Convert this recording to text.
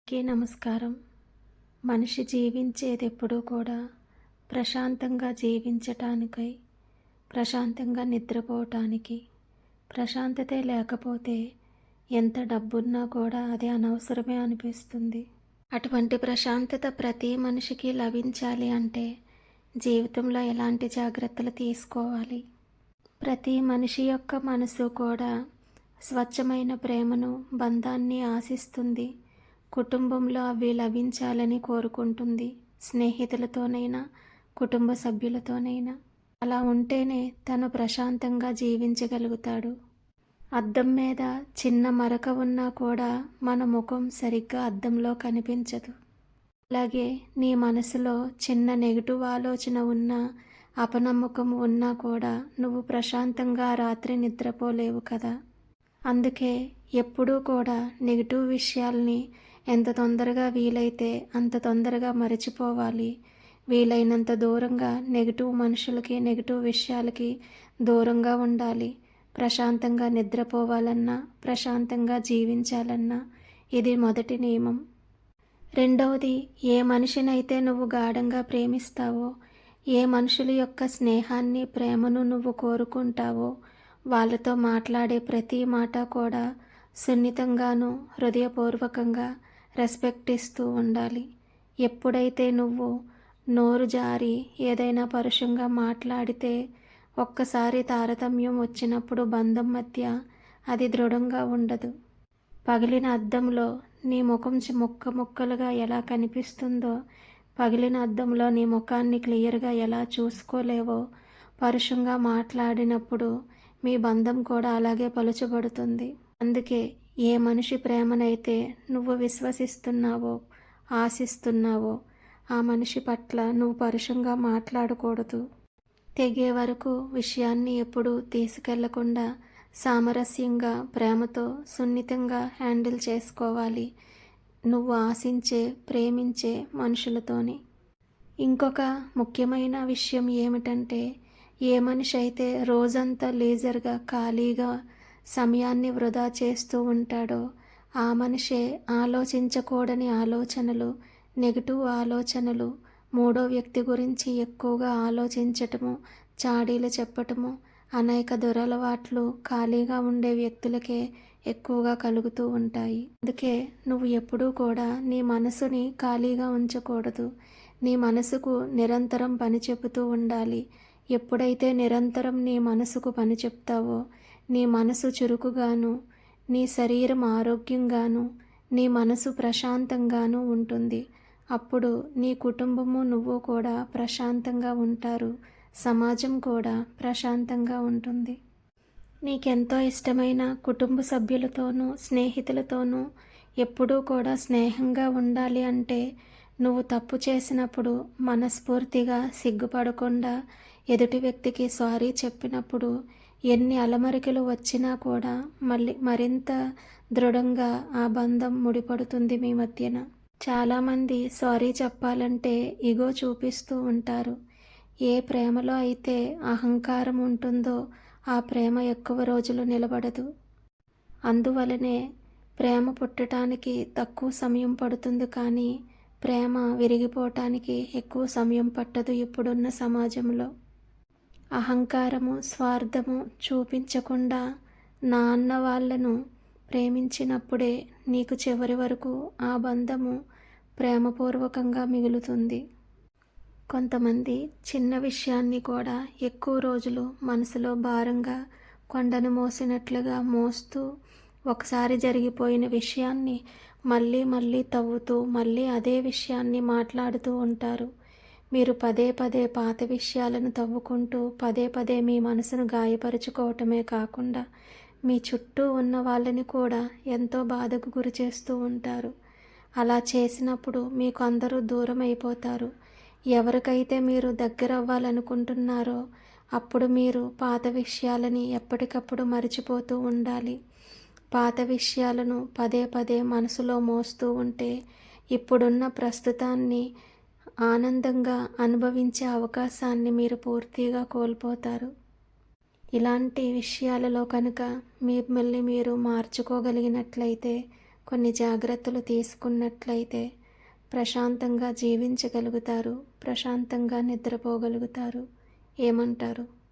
నమస్కారం. మనిషి జీవించేదెప్పుడూ కూడా ప్రశాంతంగా జీవించటానికై, ప్రశాంతంగా నిద్రపోవటానికి. ప్రశాంతతే లేకపోతే ఎంత డబ్బున్నా కూడా అది అనవసరమే అనిపిస్తుంది. అటువంటి ప్రశాంతత ప్రతి మనిషికి లభించాలి అంటే జీవితంలో ఎలాంటి జాగ్రత్తలు తీసుకోవాలి? ప్రతి మనిషి యొక్క మనసు కూడా స్వచ్ఛమైన ప్రేమను, బంధాన్ని ఆశిస్తుంది. కుటుంబంలో అవి లభించాలని కోరుకుంటుంది. స్నేహితులతోనైనా, కుటుంబ సభ్యులతోనైనా. అలా ఉంటేనే తను ప్రశాంతంగా జీవించగలుగుతాడు. అద్దం మీద చిన్న మరక ఉన్నా కూడా మన ముఖం సరిగ్గా అద్దంలో కనిపించదు. అలాగే నీ మనసులో చిన్న నెగిటివ్ ఆలోచన ఉన్నా, అపనమ్మకం ఉన్నా కూడా నువ్వు ప్రశాంతంగా రాత్రి నిద్రపోలేవు కదా. అందుకే ఎప్పుడూ కూడా నెగిటివ్ విషయాల్ని ఎంత తొందరగా వీలైతే అంత తొందరగా మరచిపోవాలి. వీలైనంత దూరంగా నెగిటివ్ మనుషులకి, నెగిటివ్ విషయాలకి దూరంగా ఉండాలి. ప్రశాంతంగా నిద్రపోవాలన్నా, ప్రశాంతంగా జీవించాలన్నా ఇది మొదటి నియమం. రెండవది, ఏ మనిషినైతే నువ్వు గాఢంగా ప్రేమిస్తావో, ఏ మనుషుల యొక్క స్నేహాన్ని, ప్రేమను నువ్వు కోరుకుంటావో వాళ్ళతో మాట్లాడే ప్రతి మాట కూడా సున్నితంగాను, హృదయపూర్వకంగా రెస్పెక్ట్ ఇస్తూ ఉండాలి. ఎప్పుడైతే నువ్వు నోరు జారి ఏదైనా పరుషంగా మాట్లాడితే, ఒక్కసారి తారతమ్యం వచ్చినప్పుడు బంధం మధ్య అది దృఢంగా ఉండదు. పగిలిన అద్దంలో నీ ముఖం ముక్కలుగా ఎలా కనిపిస్తుందో, పగిలిన అద్దంలో నీ ముఖాన్ని క్లియర్గా ఎలా చూసుకోలేవో, పరుషంగా మాట్లాడినప్పుడు మీ బంధం కూడా అలాగే పలుచబడుతుంది. అందుకే ఏ మనిషి ప్రేమనైతే నువ్వు విశ్వసిస్తున్నావో, ఆశిస్తున్నావో ఆ మనిషి పట్ల నువ్వు పరుషంగా మాట్లాడకూడదు. తెగే వరకు విషయాన్ని ఎప్పుడూ తీసుకెళ్లకుండా సామరస్యంగా, ప్రేమతో, సున్నితంగా హ్యాండిల్ చేసుకోవాలి నువ్వు ఆశించే, ప్రేమించే మనుషులతోని. ఇంకొక ముఖ్యమైన విషయం ఏమిటంటే, ఏ మనిషి అయితే రోజంతా లీజర్గా, ఖాళీగా సమయాన్ని వృధా చేస్తూ ఉంటాడో ఆ మనిషే ఆలోచించకూడని ఆలోచనలు, నెగిటివ్ ఆలోచనలు, మూడో వ్యక్తి గురించి ఎక్కువగా ఆలోచించటము, చాడీలు చెప్పటము, అనేక దురలవాట్లు ఖాళీగా ఉండే వ్యక్తులకే ఎక్కువగా కలుగుతూ ఉంటాయి. అందుకే నువ్వు ఎప్పుడూ కూడా నీ మనసుని ఖాళీగా ఉంచకూడదు. నీ మనసుకు నిరంతరం పని చెబుతూ ఉండాలి. ఎప్పుడైతే నిరంతరం నీ మనసుకు పని చెప్తావో, నీ మనసు చురుకుగాను, నీ శరీరం ఆరోగ్యంగాను, నీ మనసు ప్రశాంతంగాను ఉంటుంది. అప్పుడు నీ కుటుంబము, నువ్వు కూడా ప్రశాంతంగా ఉంటారు. సమాజం కూడా ప్రశాంతంగా ఉంటుంది. నీకెంతో ఇష్టమైన కుటుంబ సభ్యులతోనూ, స్నేహితులతోనూ ఎప్పుడూ కూడా స్నేహంగా ఉండాలి అంటే, నువ్వు తప్పు చేసినప్పుడు మనస్ఫూర్తిగా సిగ్గుపడకుండా ఎదుటి వ్యక్తికి సారీ చెప్పినప్పుడు ఎన్ని అలమరికలు వచ్చినా కూడా మరింత దృఢంగా ఆ బంధం ముడిపడుతుంది మీ మధ్యన. చాలామంది సారీ చెప్పాలంటే ఇగో చూపిస్తూ ఉంటారు. ఏ ప్రేమలో అయితే అహంకారం ఉంటుందో ఆ ప్రేమ ఎక్కువ రోజులు నిలబడదు. అందువలనే ప్రేమ పుట్టడానికి తక్కువ సమయం పడుతుంది, కానీ ప్రేమ విరిగిపోవటానికి ఎక్కువ సమయం పట్టదు ఇప్పుడున్న సమాజంలో. అహంకారము, స్వార్థము చూపించకుండా నా అన్న వాళ్ళను ప్రేమించినప్పుడే నీకు చివరి వరకు ఆ బంధము ప్రేమపూర్వకంగా మిగులుతుంది. కొంతమంది చిన్న విషయాన్ని కూడా ఎక్కువ రోజులు మనసులో భారంగా, కొండను మోసినట్లుగా మోస్తూ, ఒకసారి జరిగిపోయిన విషయాన్ని మళ్ళీ మళ్ళీ తవ్వుతూ మళ్ళీ అదే విషయాన్ని మాట్లాడుతూ ఉంటారు. మీరు పదే పదే పాత విషయాలను తవ్వుకుంటూ పదే పదే మీ మనసును గాయపరుచుకోవటమే కాకుండా మీ చుట్టూ ఉన్న వాళ్ళని కూడా ఎంతో బాధకు గురి చేస్తూ ఉంటారు. అలా చేసినప్పుడు మీకు అందరూ దూరం అయిపోతారు. ఎవరికైతే మీరు దగ్గర అవ్వాలనుకుంటున్నారో అప్పుడు మీరు పాత విషయాలని ఎప్పటికప్పుడు మర్చిపోతూ ఉండాలి. పాత విషయాలను పదే పదే మనసులో మోస్తూ ఉంటే ఇప్పుడున్న ప్రస్తుతాన్ని ఆనందంగా అనుభవించే అవకాశాన్ని మీరు పూర్తిగా కోల్పోతారు. ఇలాంటి విషయాలలో కనుక మిమ్మల్ని మీరు మార్చుకోగలిగినట్లయితే కొన్ని జాగ్రత్తలు తీసుకున్నట్లయితే ప్రశాంతంగా జీవించగలుగుతారు, ప్రశాంతంగా నిద్రపోగలుగుతారు. ఏమంటారు?